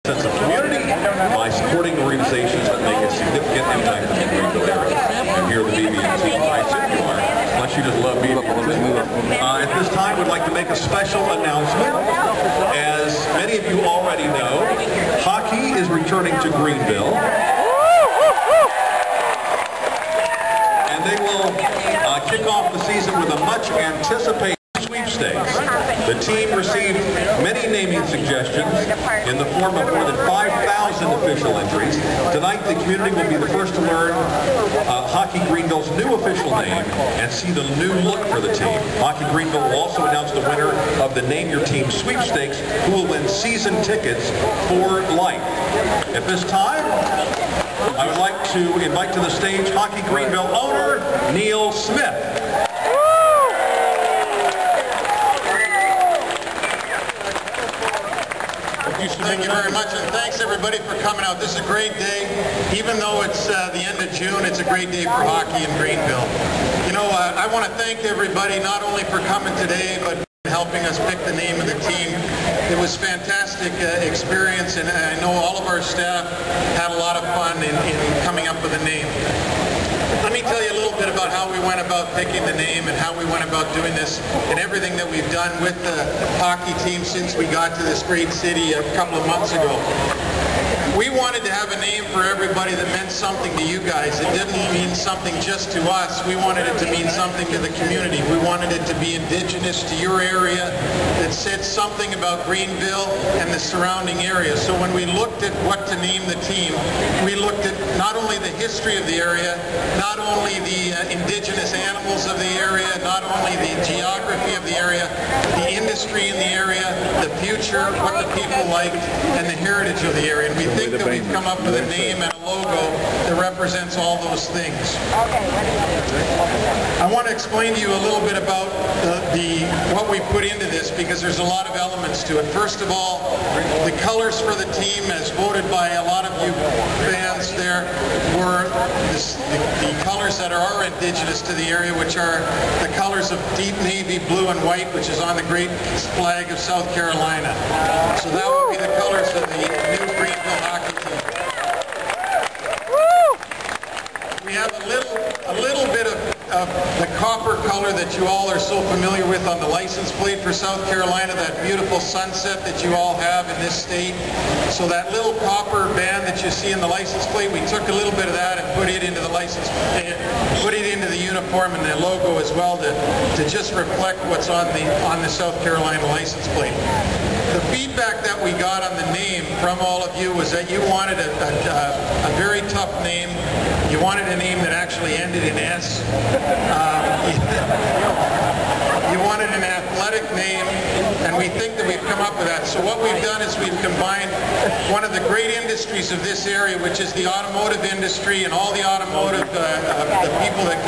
sense of community by supporting organizations that make a significant impact in the Greenville area. And here are the BB&T guys, if you are, unless you just love BB&T. At this time, we'd like to make a special announcement. As many of you already know, hockey is returning to Greenville. And they will kick off the season with a much anticipated sweepstakes. The team received many naming suggestions in the form of more than 5,000 official entries. Tonight, the community will be the first to learn Hockey Greenville's new official name and see the new look for the team. Hockey Greenville will also announce the winner of the Name Your Team sweepstakes, who will win season tickets for life. At this time, I would like to invite to the stage Hockey Greenville owner, Neil Smith. Thank you very much, and thanks everybody for coming out. This is a great day. Even though it's the end of June, it's a great day for hockey in Greenville. You know, I want to thank everybody not only for coming today, but helping us pick the name of the team. It was a fantastic experience, and I know all of our staff had a lot of fun in coming up with a name. Let me tell you a little bit about how we went about picking the name and how we went about doing this and everything that we've done with the hockey team since we got to this great city a couple of months ago. We wanted to have a name for everybody that meant something to you guys. It didn't mean something just to us. We wanted it to mean something to the community. We wanted it to be indigenous to your area, that said something about Greenville and the surrounding area. So when we looked at what to name the team, we looked at not only the history of the area, not only the indigenous animals of the area, not only the geography of the area, the industry in the area, the future, what the people liked, and the heritage of the area. And we think that we've come up with a name and a logo that represents all those things. I want to explain to you a little bit about what we put into this, because there's a lot of elements to it. First of all, the colors for the team, as voted by a lot of you fans there, were the colors that are indigenous to the area, which are the colors of deep navy blue and white, which is on the great flag of South Carolina. So that would be the colors of the new Greenville hockey team. We have a little bit of the copper color that you all are so familiar with on the license plate for South Carolina, that beautiful sunset that you all have in this state. So that little copper band that you see in the license plate, we took a little bit of that and put it into the license plate, put it into the uniform and the logo as well to just reflect what's on the South Carolina license plate. The feedback that we got on the name from all of you was that you wanted a very tough name. You wanted a name that actually ended in S. You wanted an athletic name, and we think that we've come up with that. So what we've done is we've combined one of the great industries of this area, which is the automotive industry, and all the automotive, the people that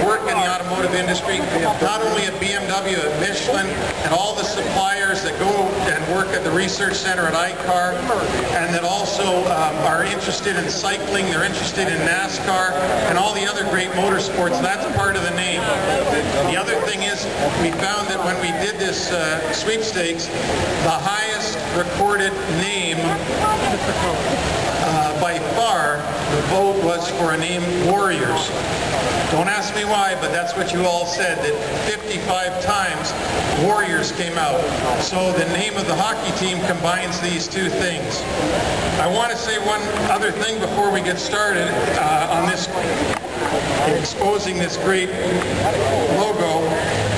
work in the automotive industry, not only at BMW, at Michelin, and all the suppliers that go and work at the research center at ICAR, and that also are interested in cycling, they're interested in NASCAR, and all the other great motorsports. That's part of the name. The other thing is, we found that when we did this sweepstakes, the highest recorded name by far, the vote was for a name, Warriors. Don't ask me why, but that's what you all said, that 55 times Warriors came out. So the name of the hockey team combines these two things. I want to say one other thing before we get started on this, exposing this great logo.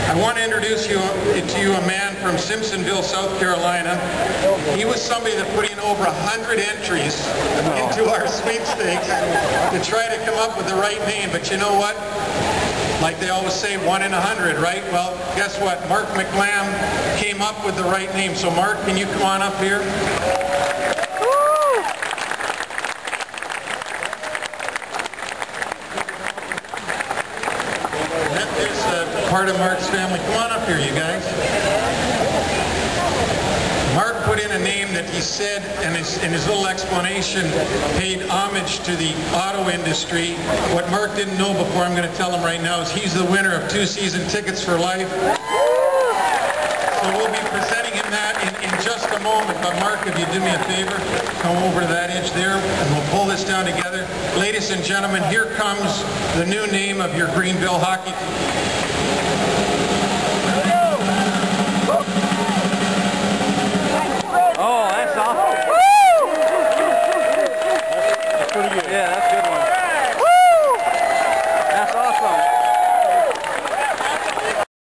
I want to introduce to you a man from Simpsonville, South Carolina. He was somebody that put in over 100 entries into our sweepstakes to try to come up with the right name. But you know what? Like they always say, 1 in 100, right? Well, guess what? Mark McLam came up with the right name. So Mark, can you come on up here? Part of Mark's family. Come on up here, you guys. Mark put in a name that he said, and in his little explanation, paid homage to the auto industry. What Mark didn't know before, I'm going to tell him right now, is he's the winner of 2 season tickets for life. So we'll be presenting him that in just a moment, but Mark, if you do me a favor, come over to that edge there, and we'll pull this down together. Ladies and gentlemen, here comes the new name of your Greenville hockey team. Oh, that's awesome. That's pretty good. Yeah, that's